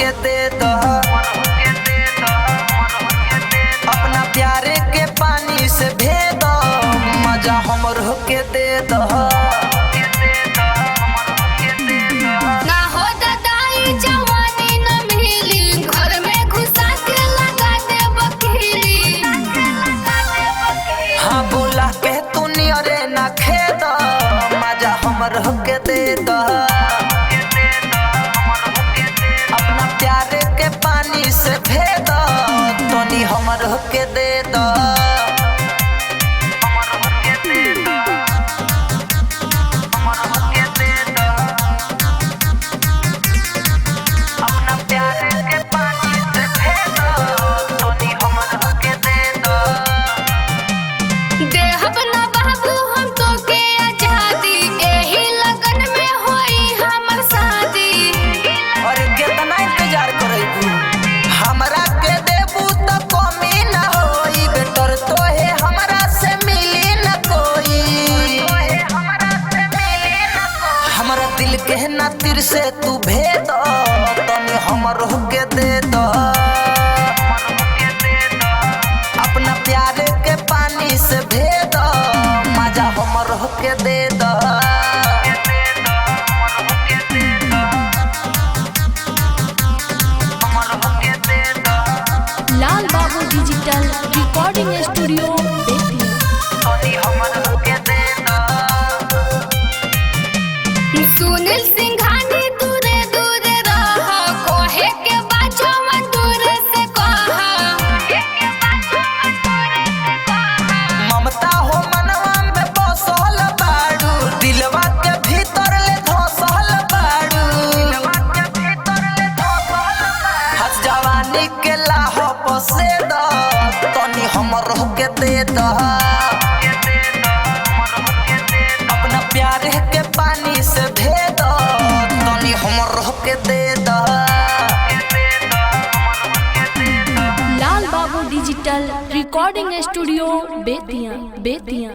के दे दो, अपना प्यारे के पानी से भेद मजा हमरो के दे दो। हाँ बोला के तू नियरे ना खेद मजा हमरो के दे दो, अपना प्यारे के पानी से भेद तनी हमरो के दे दो। दिल के नातिर से तू भेद तनी हमरो के दे दो, अपना प्यारे के पानी से भेद मजा हमरो के दे दो। लाल बाबू digital recording studio Sunil Singhani दूरे दूरे रह कोहे के बाजो में दूरे से कहा ममता हो मनवा में बसल बाड़ू, दिलवा के भीतर ले धसल बाड़ू, हस जवानी के लाह पसे द तनी हमरो के दे द, अपना प्यारे के पानी से भेद तनी हमरो के दे द। लाल बाबू डिजिटल रिकॉर्डिंग स्टूडियो बेतिया।